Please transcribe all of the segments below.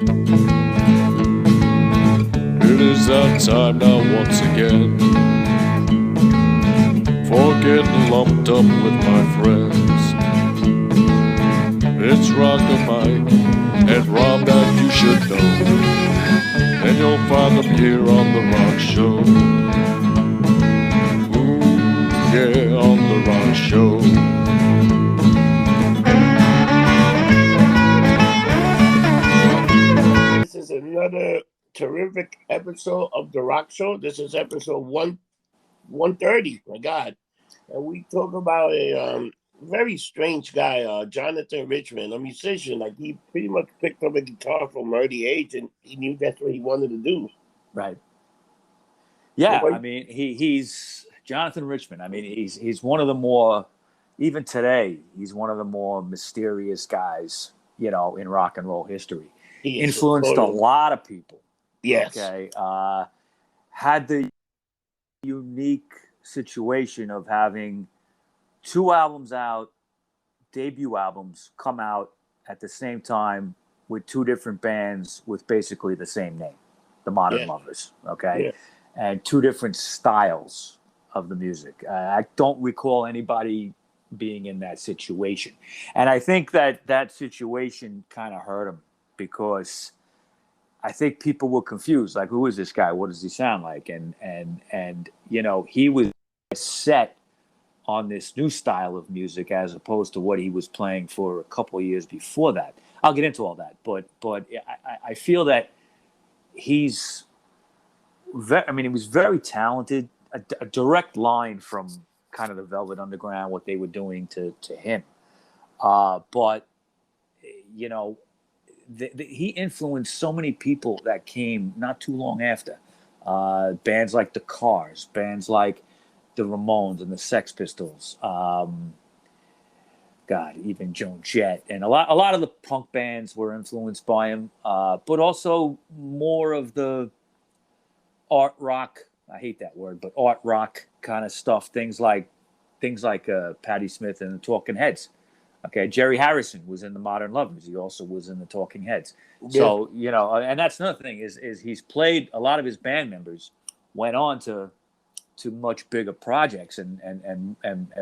It is that time now once again, for getting lumped up with my friends. It's RockerMike and Rob that you should know, and you'll find them here on the Rock Show. Ooh, yeah, on the Rock Show. This is another terrific episode of the Rock Show. This is episode 130, my God. And we talk about a very strange guy, Jonathan Richman, a musician. Like, he pretty much picked up a guitar from an early age, and he knew that's what he wanted to do. Right. Yeah, I mean, he's Jonathan Richman. I mean, he's one of the more, even today, he's one of the more mysterious guys, you know, in rock and roll history. He influenced a lot of people. Yes. Okay. Had the unique situation of having 2 albums out, debut albums come out at the same time with 2 different bands with basically the same name, the Modern Lovers. Okay. Yeah. And 2 different styles of the music. I don't recall anybody being in that situation. And I think that situation kind of hurt him, because I think people were confused. Like, who is this guy? What does he sound like? And you know, he was set on this new style of music as opposed to what he was playing for a couple of years before that. I'll get into all that, but I feel that he's he was very talented. A direct line from kind of the Velvet Underground, what they were doing to him. But you know, he influenced so many people that came not too long after. Bands like the Cars, bands like the Ramones and the Sex Pistols. Even Joan Jett, and a lot of the punk bands were influenced by him. But also more of the art rock. I hate that word, but art rock kind of stuff. Things like Patti Smith and the Talking Heads. Okay, Jerry Harrison was in the Modern Lovers. He also was in the Talking Heads. Yeah. So, you know, and that's another thing is he's played, a lot of his band members went on to much bigger projects and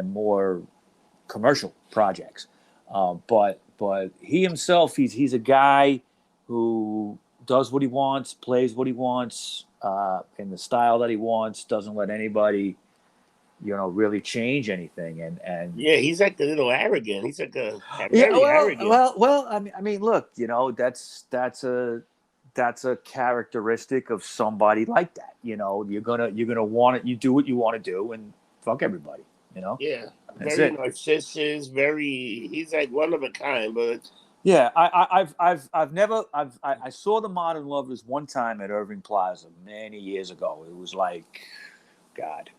more commercial projects. But he himself, he's a guy who does what he wants, plays what he wants, in the style that he wants, doesn't let anybody, you know, really change anything, and he's like a little arrogant. He's like arrogant. Well. I mean, look, you know, that's a characteristic of somebody like that. You know, you're gonna want it. You do what you want to do, and fuck everybody. You know. Yeah, very narcissist. He's like one of a kind, but. Yeah, I saw the Modern Lovers one time at Irving Plaza many years ago. It was like, God.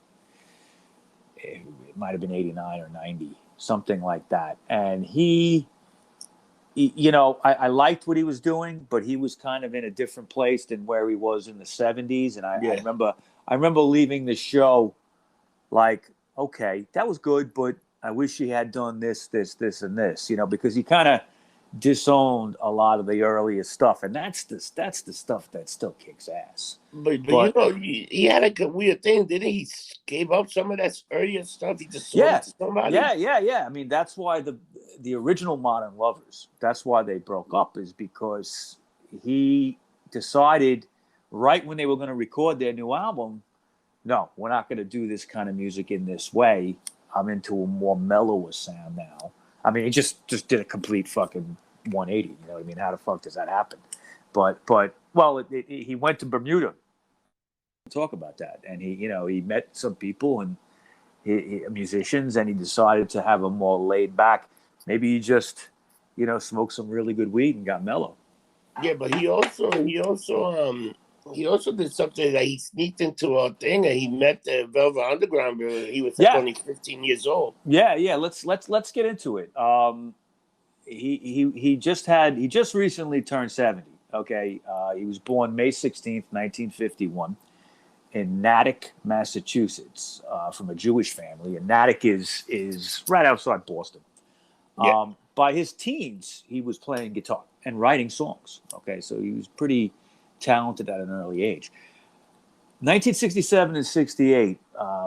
It might have been 89 or 90, something like that. And he you know, I liked what he was doing, but he was kind of in a different place than where he was in the 70s. And I remember leaving the show like, okay, that was good, but I wish he had done this, and this, you know, because he kind of disowned a lot of the earlier stuff, and that's the stuff that still kicks ass. But you know, he had a weird thing, didn't he? Gave up some of that earlier stuff. He just sold it to somebody. Yeah. I mean, that's why the original Modern Lovers, that's why they broke up, is because he decided right when they were going to record their new album, no, we're not going to do this kind of music in this way. I'm into a more mellower sound now. I mean, he just did a complete fucking 180. You know what I mean? How the fuck does that happen? But he went to Bermuda to talk about that, and he met some people and musicians, and he decided to have a more laid back. Maybe he just, you know, smoked some really good weed and got mellow. Yeah, but he also did something that he sneaked into a thing, and he met the Velvet Underground. He was only 15 years old. Yeah. Let's get into it. He just recently turned 70. Okay, he was born May 16th, 1951, in Natick, Massachusetts, from a Jewish family. And Natick is right outside Boston. Yeah. by his teens, he was playing guitar and writing songs. Okay, so he was pretty talented at an early age. 1967 and 68,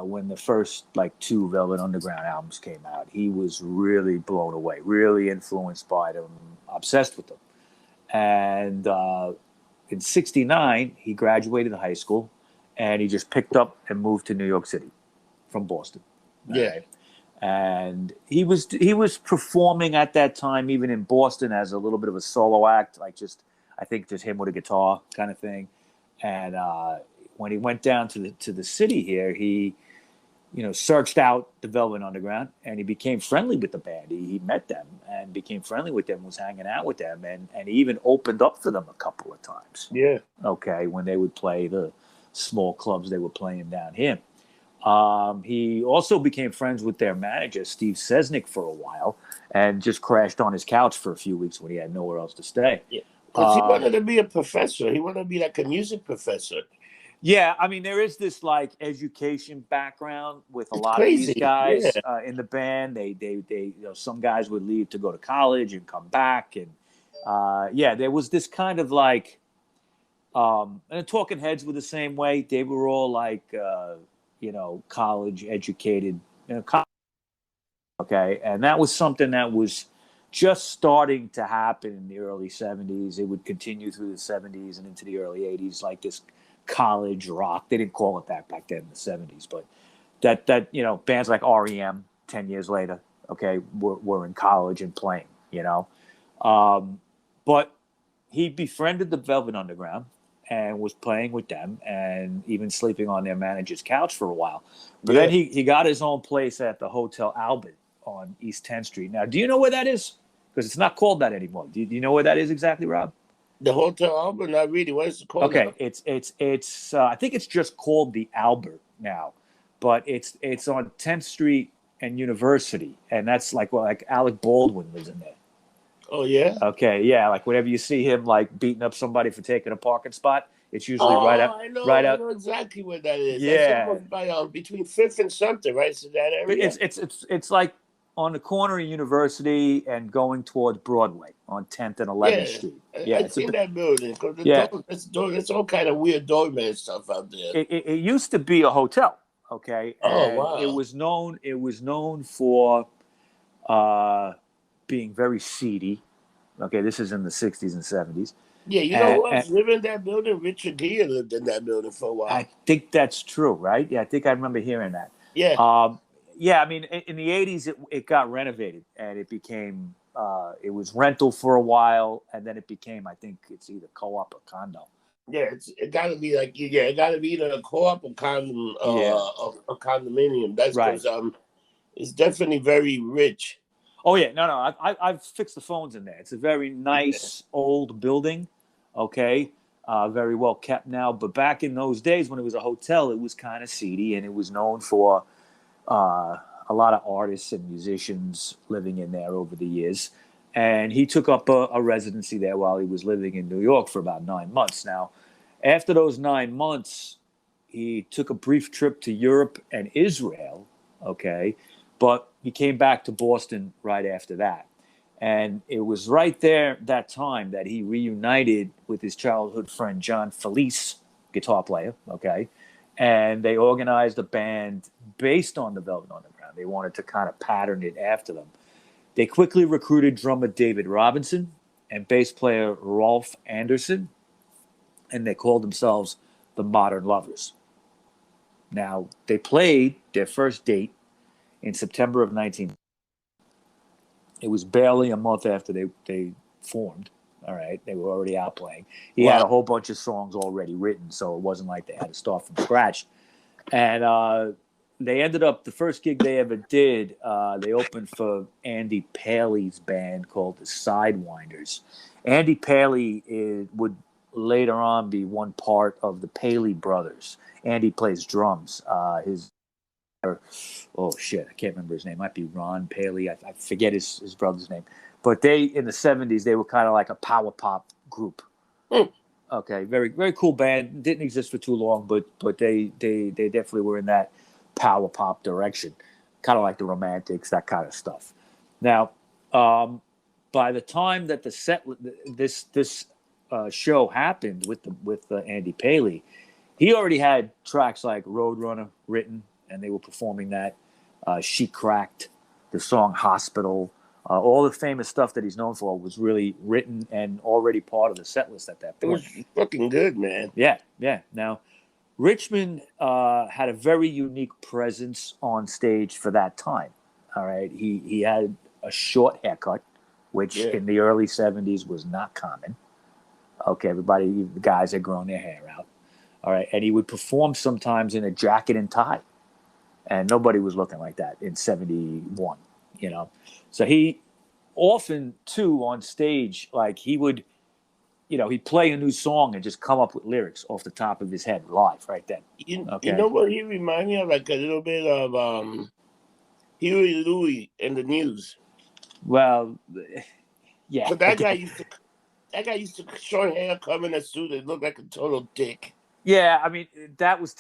when the first like 2 Velvet Underground albums came out, he was really blown away, really influenced by them, obsessed with them. And in 69, he graduated high school, and he just picked up and moved to New York City from Boston. Yeah. Right? And he was performing at that time, even in Boston, as a little bit of a solo act, like I think just him with a guitar kind of thing. And when he went down to the city here, he searched out the Velvet Underground, and he became friendly with the band. He met them and became friendly with them, was hanging out with them, and he even opened up for them a couple of times. Yeah. Okay, when they would play the small clubs they were playing down here. He also became friends with their manager, Steve Sesnick, for a while, and just crashed on his couch for a few weeks when he had nowhere else to stay. Yeah. Because he wanted to be a professor. He wanted to be like a music professor. Yeah, I mean, there is this like education background with a lot crazy. of these guys Yeah. In the band. They some guys would leave to go to college and come back, and there was this kind of like, and the Talking Heads were the same way. They were all like, college educated, okay, and that was something that was just starting to happen in the early 70s. It would continue through the 70s and into the early 80s, like this college rock. They didn't call it that back then in the 70s, but that bands like REM 10 years later, okay, were in college and playing, but he befriended the Velvet Underground and was playing with them and even sleeping on their manager's couch for a while. But then he got his own place at the Hotel Albert on East 10th Street. Now, do you know where that is? Because it's not called that anymore. Do you know where that is exactly, Rob? The Hotel Albert? Not really. What is it called? Okay, now? it's I think it's just called the Albert now, but it's on 10th Street and University, and that's like Alec Baldwin lives in there. Oh yeah. Okay, yeah, like whenever you see him like beating up somebody for taking a parking spot, it's usually right out. I know. Right I out. know exactly where that is. Yeah. That's almost by between 5th and something, right? So that area. It's like on the corner of University and going towards Broadway on 10th and 11th Street. Yeah, I've seen that building. It's all kind of weird doorman stuff out there. It used to be a hotel. Okay. Oh wow. It was known for being very seedy. Okay, this is in the 60s and 70s. Yeah, you know who else lived in that building? Richard Gere lived in that building for a while. I think that's true, right? Yeah, I think I remember hearing that. Yeah. Yeah, I mean, in the 80s, it got renovated, and it became, it was rental for a while, and then it became, I think it's either co-op or condo. Yeah, it got to be like, it got to be either a co-op or a condominium. That's because it's definitely very rich. Oh, yeah, no, I've fixed the phones in there. It's a very nice old building, okay, very well kept now. But back in those days when it was a hotel, it was kind of seedy, and it was known for a lot of artists and musicians living in there over the years. And he took up a residency there while he was living in New York for about 9 months. Now, after those 9 months, he took a brief trip to Europe and Israel, okay, but he came back to Boston right after that. And it was right there, that time, that he reunited with his childhood friend, John Felice, guitar player, okay? And they organized a band based on the Velvet Underground. They wanted to kind of pattern it after them. They quickly recruited drummer David Robinson and bass player Rolf Anderson, and they called themselves the Modern Lovers. Now, they played their first date in September of 19. It was barely a month after they formed. All right, they were already out playing. He had a whole bunch of songs already written, so it wasn't like they had to start from scratch. And they ended up, the first gig they ever did, they opened for Andy Paley's band called the Sidewinders. Andy Paley would later on be one part of the Paley brothers. Andy plays drums. I can't remember his name. It might be Ron Paley. I forget his brother's name. But they, in the 70s, they were kind of like a power pop group. Okay, very, very cool band. Didn't exist for too long, but they definitely were in that power pop direction. Kind of like the Romantics, that kind of stuff. Now, by the time that this show happened with Andy Paley, he already had tracks like Roadrunner written, and they were performing that. She Cracked, the song Hospital, all the famous stuff that he's known for was really written and already part of the set list at that It point. was fucking good, man. Yeah. Now, Richman had a very unique presence on stage for that time. All right, he had a short haircut, which in the early 70s was not common. Okay, the guys had grown their hair out. All right, and he would perform sometimes in a jacket and tie, and nobody was looking like that in 71. So he often too on stage, like he would, he'd play a new song and just come up with lyrics off the top of his head live right then. You know what he reminded me of? Like a little bit of Huey Louie in the News. Well, yeah. But that guy used to short hair, come in a suit, and look like a total dick. Yeah, I mean that was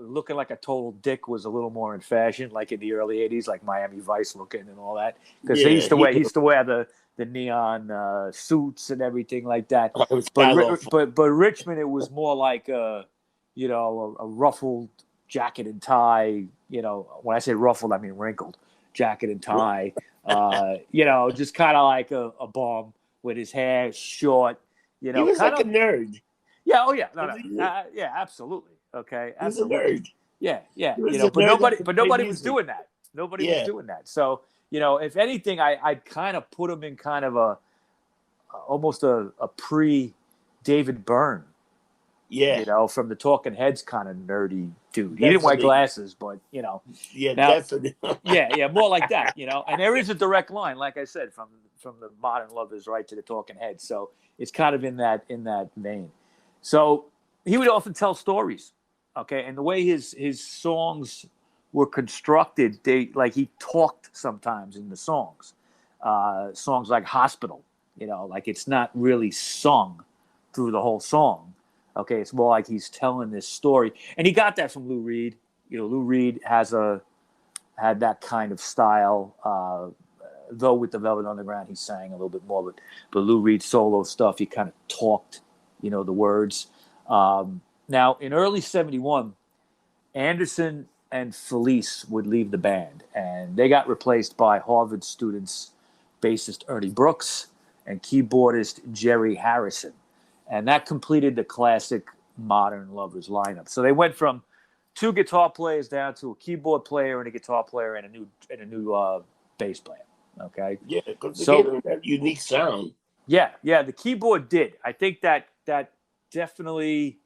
looking like a total dick was a little more in fashion, like in the early '80s, like Miami Vice looking and all that. Because he used to wear the neon suits and everything like that. But Richmond, it was more like a ruffled jacket and tie. When I say ruffled, I mean wrinkled jacket and tie. Just kind of like a bum with his hair short. He was like a nerd. Yeah. Oh yeah. No. Yeah. Absolutely. Okay. Absolutely. He's a nerd. But nobody was doing that. Nobody was doing that. So if anything, I'd kind of put him in kind of almost a pre David Byrne. Yeah. From the Talking Heads kind of nerdy dude. He didn't wear glasses, but Yeah, now, definitely. yeah, more like that. And there is a direct line, like I said, from the Modern Lovers right to the Talking Heads. So it's kind of in that vein. So he would often tell stories, okay, and the way his songs were constructed, he talked sometimes in the songs. Songs like Hospital, like it's not really sung through the whole song. Okay, it's more like he's telling this story, and he got that from Lou Reed. Lou Reed had that kind of style. Though with the Velvet Underground, he sang a little bit more, but Lou Reed's solo stuff, he kind of talked, the words. Now, in early '71, Anderson and Felice would leave the band, and they got replaced by Harvard students, bassist Ernie Brooks and keyboardist Jerry Harrison. And that completed the classic Modern Lovers lineup. So they went from 2 guitar players down to a keyboard player and a guitar player and a new bass player. Okay. Yeah, because they gave them that unique sound. Yeah, the keyboard did. I think that definitely,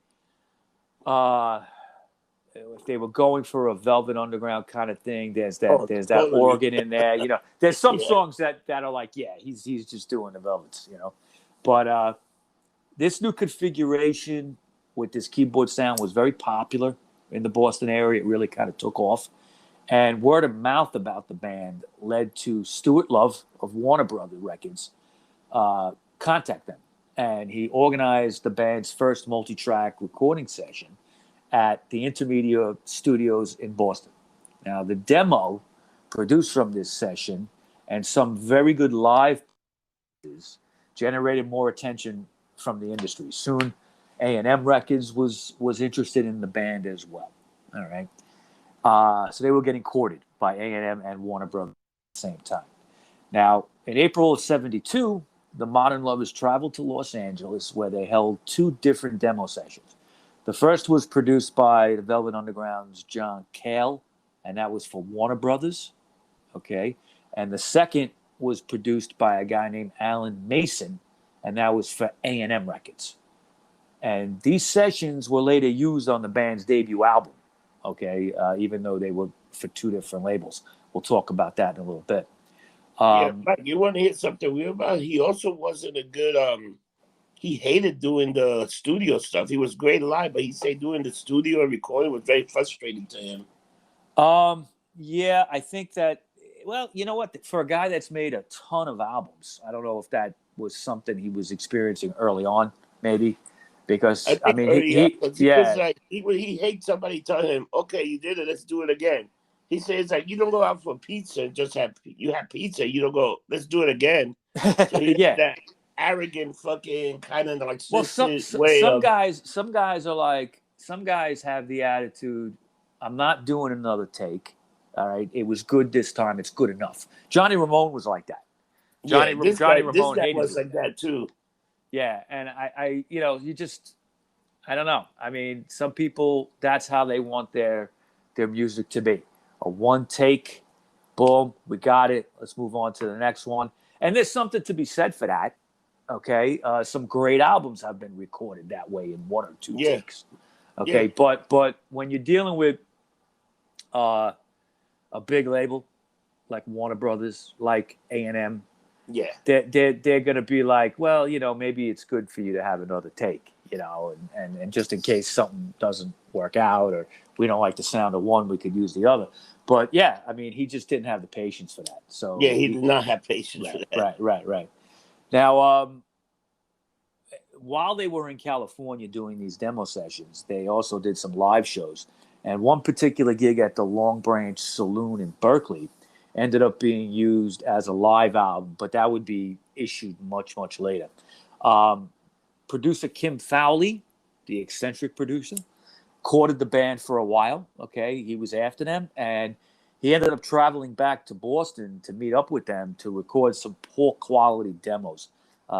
if they were going for a Velvet Underground kind of thing, there's that organ in there. There's some songs that are like, he's just doing the Velvets. But this new configuration with this keyboard sound was very popular in the Boston area. It really kind of took off. And word of mouth about the band led to Stuart Love of Warner Brothers Records contact them. And he organized the band's first multi-track recording session at the Intermedia Studios in Boston. Now, the demo produced from this session and some very good live pieces generated more attention from the industry. Soon, A&M Records was interested in the band as well. All right. So they were getting courted by A&M and Warner Brothers at the same time. Now, in April of '72, the Modern Lovers traveled to Los Angeles, where they held 2 different demo sessions. The first was produced by the Velvet Underground's John Cale, and that was for Warner Brothers. Okay. And the second was produced by a guy named Alan Mason, and that was for A&M Records. And these sessions were later used on the band's debut album, okay, even though they were for 2 different labels. We'll talk about that in a little bit. Mike, you want to hear something weird about it? He also wasn't a good, he hated doing the studio stuff. He was great live, but he said doing the studio and recording was very frustrating to him. Yeah, I think that, well, you know what? For a guy that's made a ton of albums, I don't know if that was something he was experiencing early on, maybe, because he hates somebody telling him, "Okay, you did it. Let's do it again." He says like you don't go out for pizza and just have pizza. You don't go. Let's do it again. So he has Yeah. that arrogant fucking kind of like Well, way of some guys are like, some guys have the attitude, I'm not doing another take. All right, it was good this time. It's good enough. Johnny Ramone was like that. This Johnny guy Ramone hated was doing like that too. Yeah, and I, you know, you just, I don't know. I mean, some people, that's how they want their music to be. A one take, boom, we got it. Let's move on to the next one. And there's something to be said for that. Okay, some great albums have been recorded that way in one or two takes. Okay, but when you're dealing with a big label like Warner Brothers, like A&M, they're gonna be like, well, you know, maybe it's good for you to have another take, you know, and just in case something doesn't work out or we don't like the sound of one, we could use the other. But yeah, I mean, he just didn't have the patience for that. So he did not have patience for that. Right. Now, while they were in California doing these demo sessions, they also did some live shows. And one particular gig at the Long Branch Saloon in Berkeley ended up being used as a live album, but that would be issued much, much later. Producer Kim Fowley, the eccentric producer, courted the band for a while. Okay, he was after them, and he ended up traveling back to Boston to meet up with them to record some poor quality demos.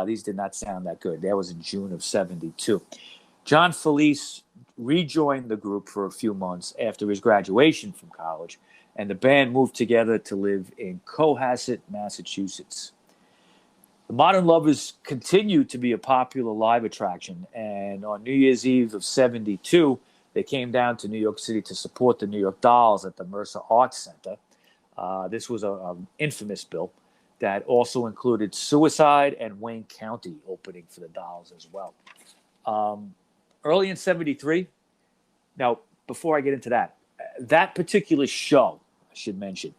These did not sound that good. That was in June of '72. John Felice rejoined the group for a few months after his graduation from college, and the band moved together to live in Cohasset, Massachusetts. The Modern Lovers continued to be a popular live attraction, and on New Year's Eve of '72, they came down to New York City to support the New York Dolls at the Mercer Arts Center. This was an infamous bill that also included Suicide and Wayne County opening for the Dolls as well. Early in '73, now, before I get into that, that particular show, I should mention,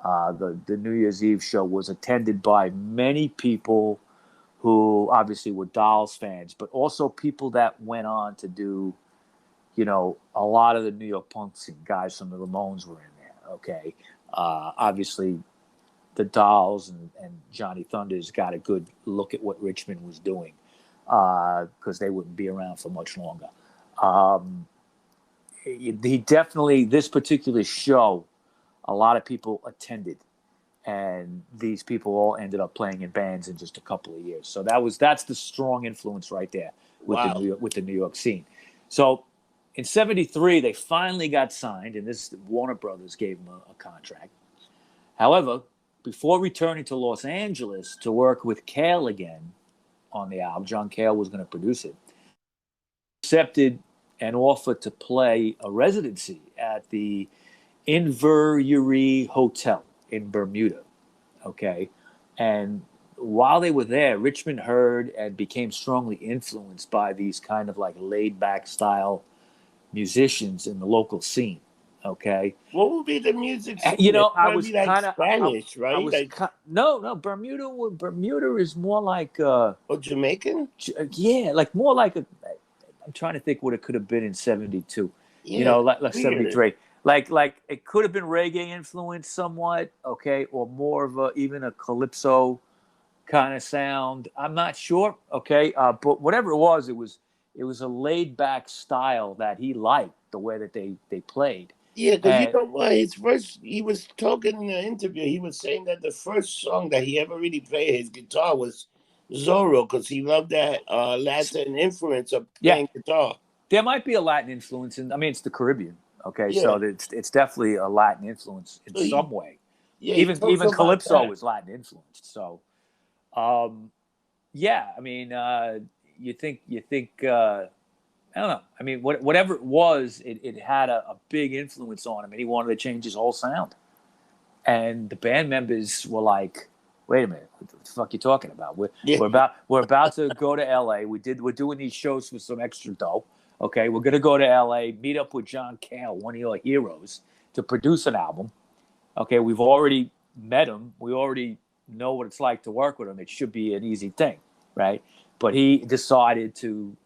the New Year's Eve show was attended by many people who obviously were Dolls fans, but also people that went on to do, you know, a lot of the New York punk scene. Guys from the Ramones were in there, okay? Obviously, the Dolls and Johnny Thunders got a good look at what Richman was doing because they wouldn't be around for much longer. He definitely, this particular show, a lot of people attended, and these people all ended up playing in bands in just a couple of years. So that's the strong influence right there with the New York scene. So in '73, they finally got signed, and this Warner Brothers gave them a contract. However, before returning to Los Angeles to work with Cale again on the album, John Cale was going to produce it, accepted an offer to play a residency at the Inverurie Hotel in Bermuda. Okay. And while they were there, Richman heard and became strongly influenced by these kind of like laid back style musicians in the local scene. Okay. What would be the music scene? You know, I was like kind of Spanish, right? No, Bermuda is more like Jamaican? Yeah, like more like I'm trying to think what it could have been in '72. Yeah, you know, like '73. Like it could have been reggae influenced somewhat, okay, or more of even a calypso kind of sound. I'm not sure, okay, but whatever it was a laid back style that he liked, the way that they played. Yeah, because you know what? He was talking in an interview. He was saying that the first song that he ever really played his guitar was Zorro, because he loved that Latin influence of playing guitar. There might be a Latin influence it's the Caribbean. Okay, so it's definitely a Latin influence in some way. Yeah, even calypso is Latin influenced. So, you think I don't know. I mean, whatever it was, it had a big influence on him, and he wanted to change his whole sound. And the band members were like, "Wait a minute, what the fuck are you talking about? We're about to go to LA. We're doing these shows for some extra dough. Okay, we're gonna go to LA, meet up with John Cale, one of your heroes, to produce an album. Okay, we've already met him. We already know what it's like to work with him. It should be an easy thing, right? But he decided to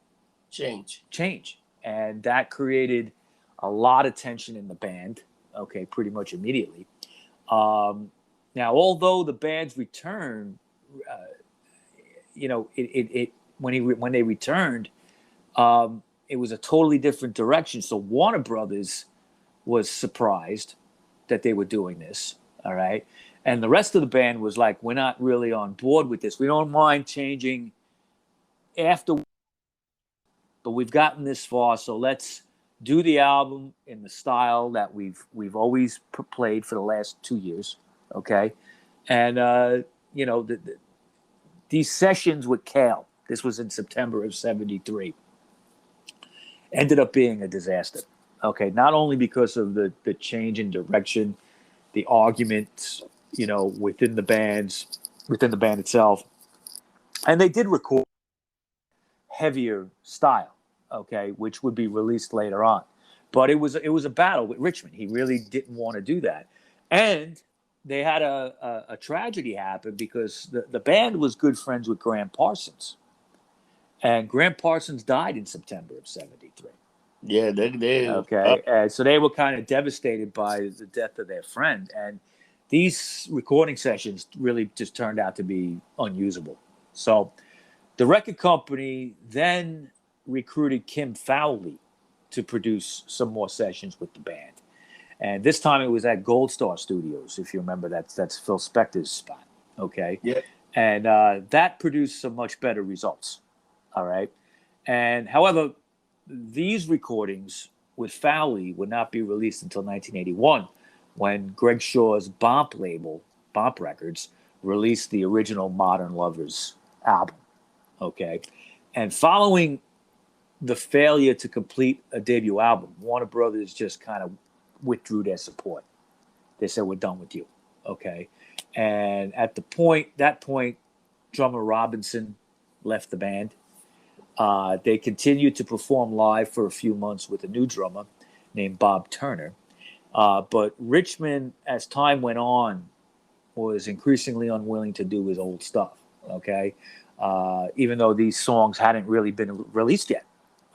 change, and that created a lot of tension in the band. okay, pretty much immediately. Now, although the band's return, when they returned, it was a totally different direction. So Warner Brothers was surprised that they were doing this. All right. And the rest of the band was like, we're not really on board with this. We don't mind changing after, but we've gotten this far. So let's do the album in the style that we've always played for the last 2 years. Okay. And, these sessions with Cale, this was in September of 73, ended up being a disaster. Okay. Not only because of the change in direction, the arguments, within the band itself. And they did record heavier style, okay, which would be released later on. But it was a battle with Richman. He really didn't want to do that. And they had a tragedy happen because the band was good friends with Graham Parsons. And Graham Parsons died in September of 73. Yeah, they okay. And so they were kind of devastated by the death of their friend. And these recording sessions really just turned out to be unusable. So the record company then recruited Kim Fowley to produce some more sessions with the band. And this time it was at Gold Star Studios, if you remember. That's Phil Spector's spot. Okay. Yeah. And that produced some much better results. All right. And however, these recordings with Fowley would not be released until 1981, when Greg Shaw's Bomp label, Bomp Records, released the original Modern Lovers album. Okay. And following the failure to complete a debut album, Warner Brothers just kind of withdrew their support. They said, we're done with you. Okay. And at that point, drummer Robinson left the band. They continued to perform live for a few months with a new drummer named Bob Turner. But Richman, as time went on, was increasingly unwilling to do his old stuff. Okay. Even though these songs hadn't really been released yet.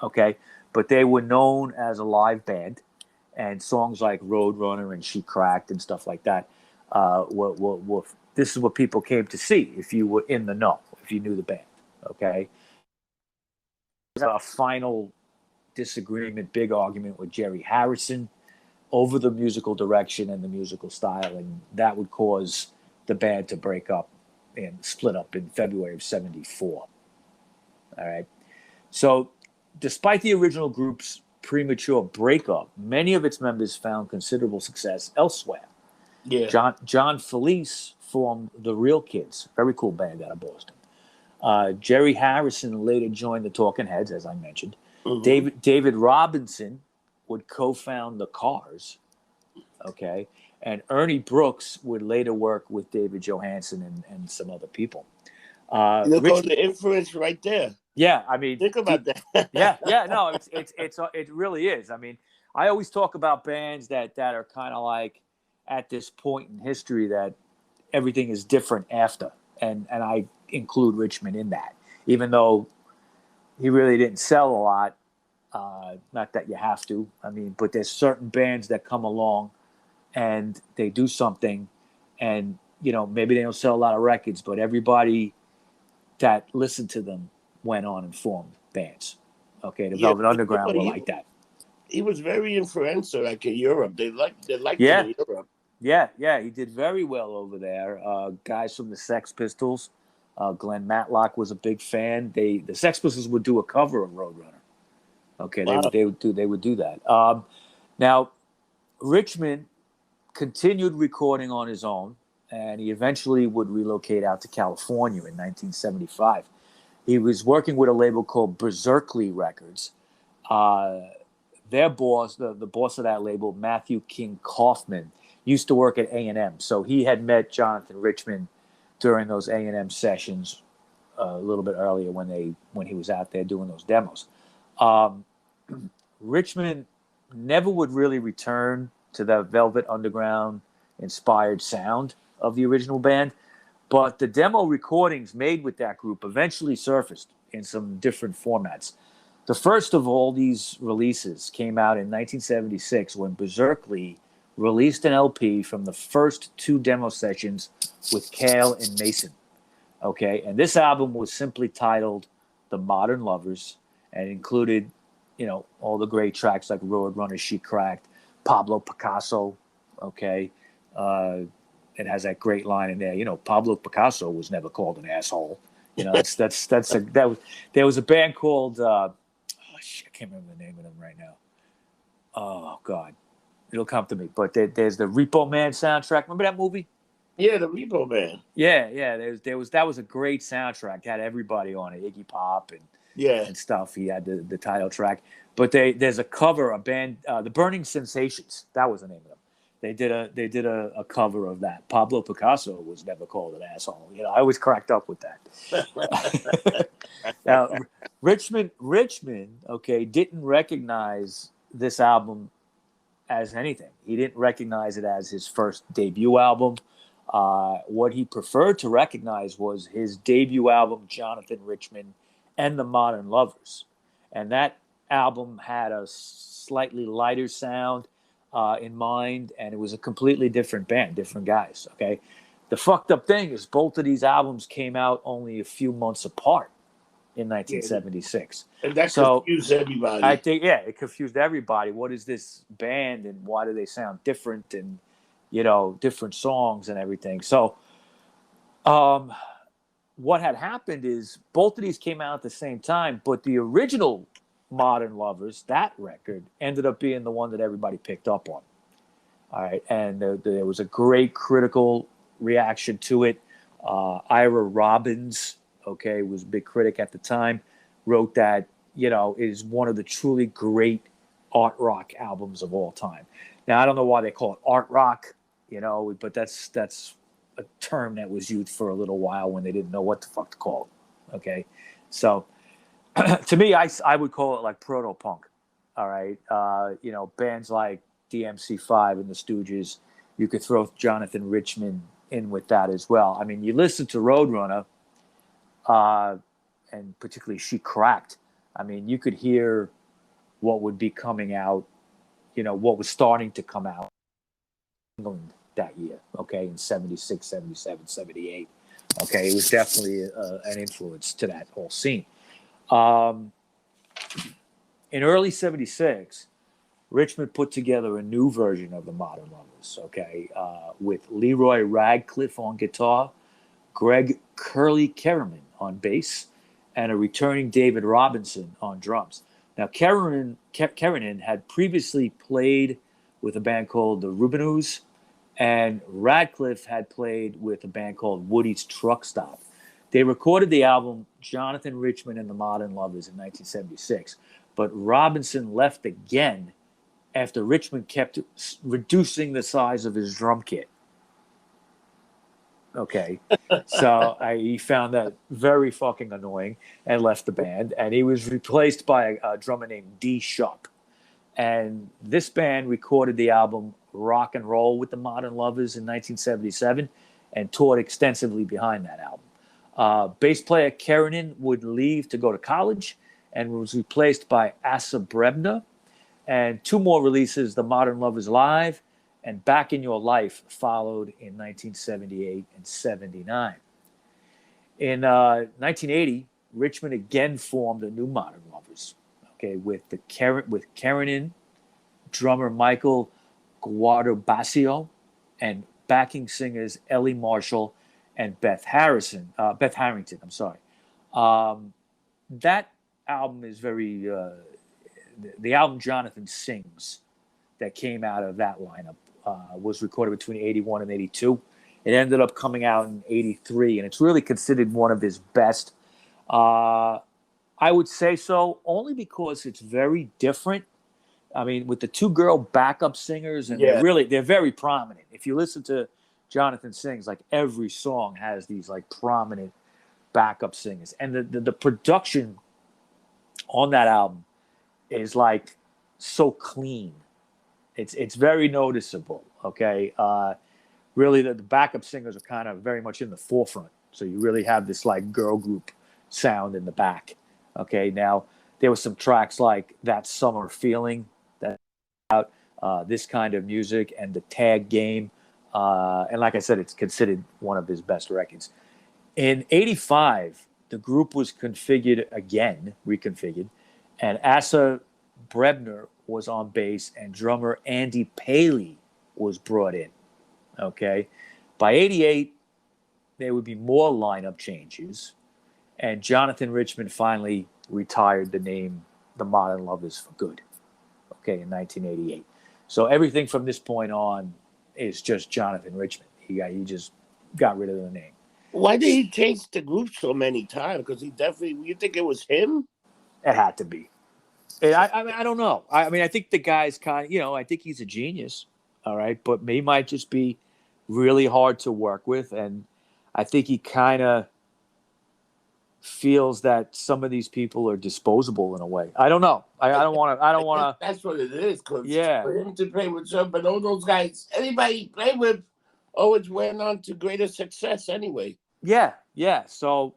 Okay. But they were known as a live band, and songs like Roadrunner and She Cracked and stuff like that this is what people came to see if you were in the know, if you knew the band. Okay. A final disagreement, big argument with Jerry Harrison over the musical direction and the musical style, and that would cause the band to break up and split up in February of 74. All right. So despite the original group's premature breakup, many of its members found considerable success elsewhere. Yeah. John Felice formed the Real Kids, very cool band out of Boston. Jerry Harrison later joined the Talking Heads, as I mentioned. Mm-hmm. David Robinson would co-found the Cars. Okay. And Ernie Brooks would later work with David Johansen and some other people. Look at the influence right there. Yeah, I mean, think about that. yeah, no, it really is. I mean, I always talk about bands that are kind of like at this point in history that everything is different after, and I include Richman in that, even though he really didn't sell a lot. Not that you have to. I mean, but there's certain bands that come along and they do something, and maybe they don't sell a lot of records, but everybody that listened to them went on and formed bands. Okay, the Velvet Underground were like that. He was very influential, like in Europe. They liked him in Europe. Yeah, he did very well over there. Guys from the Sex Pistols, Glenn Matlock was a big fan. The Sex Pistols would do a cover of Roadrunner. Okay, wow. they would do that. Now, Richman continued recording on his own, and he eventually would relocate out to California in 1975. He was working with a label called Berserkly Records. Their boss, the boss of that label, Matthew King Kaufman, used to work at A&M. So he had met Jonathan Richman during those A&M sessions a little bit earlier when he was out there doing those demos. Richman never would really return to the Velvet Underground inspired sound of the original band, but the demo recordings made with that group eventually surfaced in some different formats. The first of all these releases came out in 1976 when Berserkly released an LP from the first 2 demo sessions with Cale and Mason. Okay, and this album was simply titled The Modern Lovers and included, all the great tracks like Roadrunner, She Cracked, Pablo Picasso. Okay, it has that great line in there. Pablo Picasso was never called an asshole. There was a band called I can't remember the name of them right now. Oh God, it'll come to me. But there's the Repo Man soundtrack. Remember that movie? Yeah, the Repo Man. Yeah. That was a great soundtrack. It had everybody on it, Iggy Pop and stuff. He had the title track. But there's a cover, a band, the Burning Sensations. That was the name of them. They did a cover of that. Pablo Picasso was never called an asshole. I always cracked up with that. Now, Richman, okay, didn't recognize this album as anything. He didn't recognize it as his first debut album. What he preferred to recognize was his debut album, Jonathan Richman and the Modern Lovers. And that album had a slightly lighter sound in mind, and it was a completely different band, different guys, okay? The fucked up thing is both of these albums came out only a few months apart in 1976. And that confused everybody. I think, it confused everybody. What is this band, and why do they sound different, and, different songs and everything? So what had happened is both of these came out at the same time, but the original Modern Lovers, that record, ended up being the one that everybody picked up on. All right, and there was a great critical reaction to it. Ira Robbins, okay, was a big critic at the time, wrote that, is one of the truly great art rock albums of all time. Now, I don't know why they call it art rock, but that's a term that was used for a little while when they didn't know what the fuck to call it, okay? So to me, I would call it like proto-punk, all right? Bands like DMC5 and the Stooges, you could throw Jonathan Richman in with that as well. I mean, you listen to Roadrunner, and particularly She Cracked. I mean, you could hear what would be coming out, what was starting to come out England that year, okay, in 76, 77, 78. Okay, it was definitely an influence to that whole scene. In early 76, Richman put together a new version of the Modern Lovers, okay, with Leroy Radcliffe on guitar, Greg Curly Kerriman on bass, and a returning David Robinson on drums. Now, Kerrinan had previously played with a band called the Rubinoos, and Radcliffe had played with a band called Woody's Truck Stop. They recorded the album Jonathan Richman and the Modern Lovers in 1976, but Robinson left again after Richman kept reducing the size of his drum kit. Okay, so he found that very fucking annoying and left the band, and he was replaced by a drummer named D. Sharp. And this band recorded the album Rock and Roll with the Modern Lovers in 1977 and toured extensively behind that album. Bass player Kerrinan would leave to go to college and was replaced by Asa Brebner. And 2 more releases, The Modern Lovers Live and Back in Your Life, followed in 1978 and 79. In 1980, Richman again formed a new Modern Lovers, okay, with Kerrinan, drummer Michael Guardabasio, and backing singers Ellie Marshall and Beth Harrington. That album is very the album Jonathan Sings that came out of that lineup was recorded between 81 and 82. It ended up coming out in 83, and it's really considered one of his best. I would say so only because it's very different. I mean, with the 2 girl backup singers, and they're very prominent. If you listen to Jonathan Sings, like every song has these like prominent backup singers, and the production on that album is like so clean. It's very noticeable. Okay, really the backup singers are kind of very much in the forefront, so you really have this like girl group sound in the back. Okay, now there were some tracks like That Summer Feeling that out this kind of music and the tag game. And like I said, it's considered one of his best records. In '85, the group was reconfigured, and Asa Brebner was on bass, and drummer Andy Paley was brought in. Okay, by '88, there would be more lineup changes, and Jonathan Richman finally retired the name The Modern Lovers for good. Okay, in 1988. So everything from this point on is just Jonathan Richman. He just got rid of the name. Why did he change the group so many times? Because he definitely, you think it was him? It had to be. I don't know. I think the guy's kind of, I think he's a genius. All right. But he might just be really hard to work with. And I think he kind of feels that some of these people are disposable in a way. I don't know. I don't want to. That's what it is. Cause yeah. For him to play with some, but all those guys, anybody he played with, always went on to greater success anyway. Yeah. So,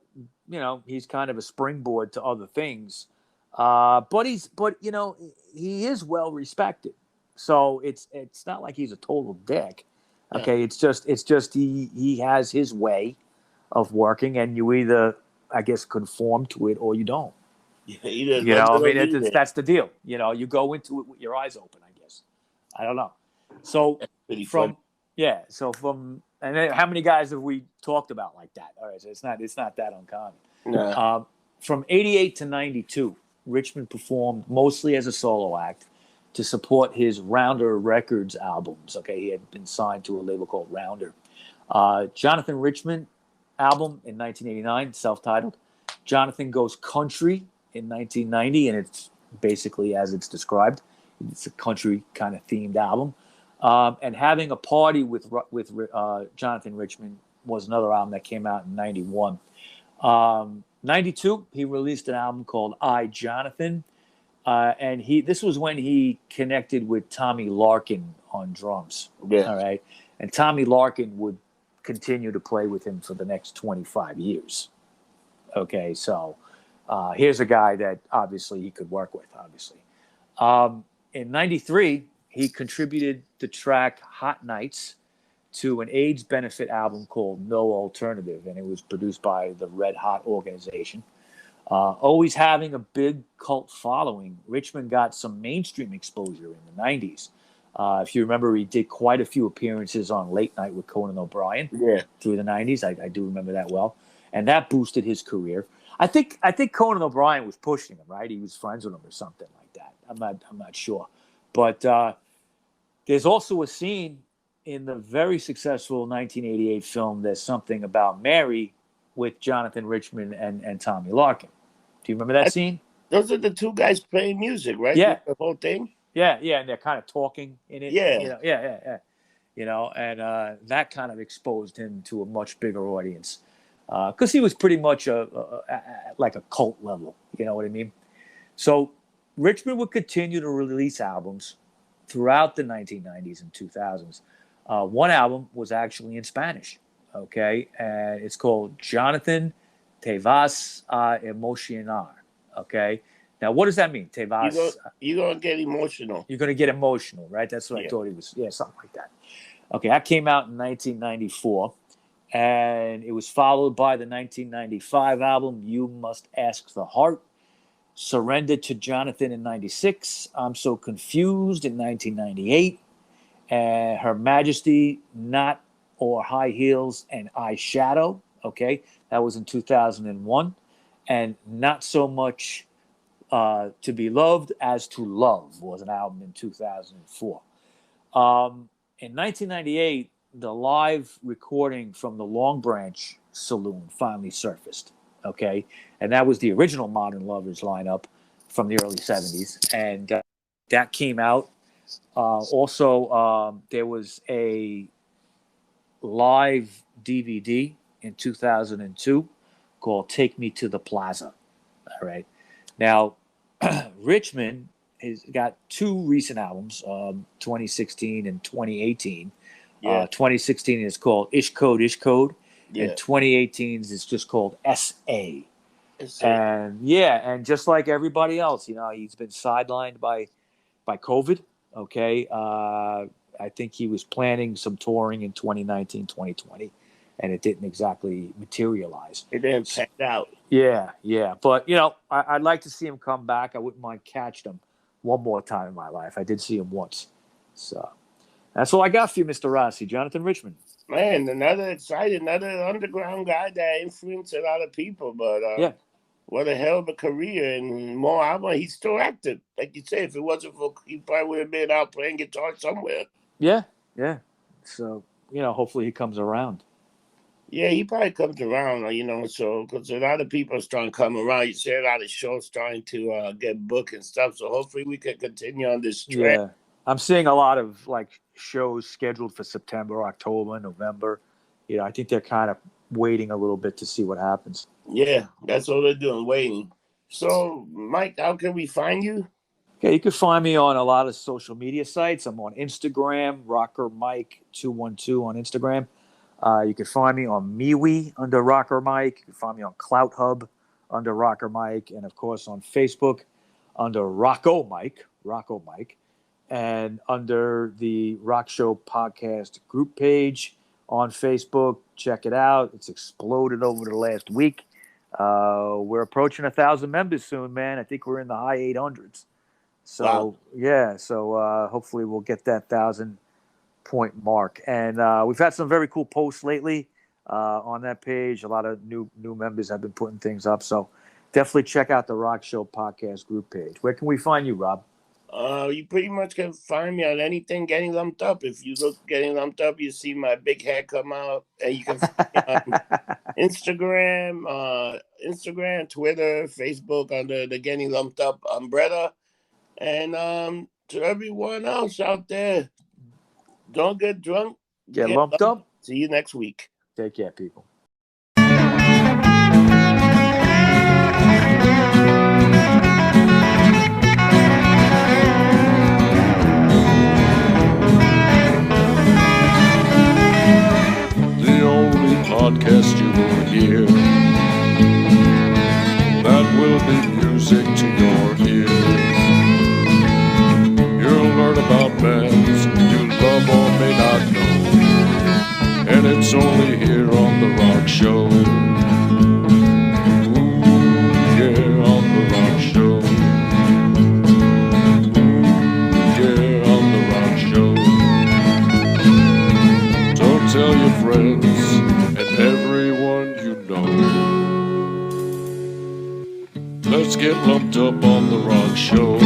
he's kind of a springboard to other things. But he is well respected. So it's not like he's a total dick. Okay. Yeah. It's just he has his way of working, and you either, I guess, conform to it or you don't. Yeah, that's the deal. You go into it with your eyes open, I guess. I don't know. So and then how many guys have we talked about like that? All right, so it's not that uncommon. No. From '88 to '92, Richman performed mostly as a solo act to support his Rounder Records albums. Okay, he had been signed to a label called Rounder. Jonathan Richman album in 1989, self-titled. Jonathan Goes Country in 1990, and it's basically as it's described. It's a country kind of themed album. And Having a Party with Jonathan Richman was another album that came out in '91. '92, he released an album called I, Jonathan. And this was when he connected with Tommy Larkin on drums. Yeah. All right. And Tommy Larkin would continue to play with him for the next 25 years. Okay. So here's a guy that obviously he could work with, obviously. In '93, he contributed the track Hot Nights to an AIDS benefit album called No Alternative, and it was produced by the Red Hot organization. Always having a big cult following, Richman got some mainstream exposure in the '90s. If you remember, he did quite a few appearances on Late Night with Conan O'Brien through the '90s. I do remember that well, and that boosted his career. I think Conan O'Brien was pushing him, right? He was friends with him or something like that. I'm not sure, but there's also a scene in the very successful 1988 film There's Something About Mary with Jonathan Richman and Tommy Larkin. Do you remember that scene? Those are the two guys playing music, right? Yeah. The whole thing? Yeah, and they're kind of talking in it. Yeah. And that kind of exposed him to a much bigger audience. Because he was pretty much like a cult level, you know what I mean? So Richman would continue to release albums throughout the 1990s and 2000s. One album was actually in Spanish, okay? And it's called Jonathan Te Vas a Emocionar, okay? Now, what does that mean? Te vas... You're going to get emotional. You're going to get emotional, right? That's what I thought he was... Yeah, something like that. Okay, that came out in 1994, and it was followed by the 1995 album You Must Ask the Heart, Surrender to Jonathan in '96, I'm So Confused in 1998, and Her Majesty, Not or High Heels and Eyeshadow, okay? That was in 2001, and Not So Much to Be Loved as to Love was an album in 2004. In 1998, the live recording from the Long Branch Saloon finally surfaced, okay? And that was the original Modern Lovers lineup from the early 70s. And that came out. Also, there was a live DVD in 2002 called Take Me to the Plaza, all right? Now, Richman has got two recent albums, 2016 and 2018. 2016 is called Ish Code, and 2018 is just called S.A. And just like everybody else, he's been sidelined by COVID, Okay. I think he was planning some touring in 2019, 2020, and it didn't exactly materialize. It didn't pan out. Yeah. But, I'd like to see him come back. I wouldn't mind catching him one more time in my life. I did see him once. So that's all I got for you, Mr. Rossi. Jonathan Richman. Man, another underground guy that influenced a lot of people. But what a hell of a career and more album. He's still active. Like you say, if it wasn't for, he probably would have been out playing guitar somewhere. Yeah. So, hopefully he comes around. Yeah, he probably comes around, so because a lot of people are starting to come around. You see a lot of shows starting to get booked and stuff. So hopefully we can continue on this trend. Yeah. I'm seeing a lot of shows scheduled for September, October, November. I think they're kind of waiting a little bit to see what happens. Yeah, that's all they're doing, waiting. So, Mike, how can we find you? Okay, you can find me on a lot of social media sites. I'm on Instagram, RockerMike212 on Instagram. You can find me on MeWe under RockerMike. You can find me on CloutHub under RockerMike, and of course on Facebook under RockoMike, and under the RockShow podcast group page on Facebook. Check it out. It's exploded over the last week. We're approaching 1,000 members soon, man. I think we're in the high 800s. So, wow. Yeah. So hopefully we'll get that 1,000-point mark. And we've had some very cool posts lately on that page. A lot of new members have been putting things up. So definitely check out the Rock Show podcast group page. Where can we find you, Rob? You pretty much can find me on anything Getting Lumped Up. If you look Getting Lumped Up, you see my big head come out. And you can find me on Instagram, Twitter, Facebook under the Getting Lumped Up umbrella. And to everyone else out there, don't get drunk. Get lumped up. See you next week. Take care, people. The only podcast you will hear that will be music to your ears. You'll learn about bands you love or may not know, and it's only here on the Rock Show. Ooh, yeah, on the Rock Show. Ooh, yeah, on the Rock Show. So tell your friends and everyone you know. Let's get lumped up on the Rock Show.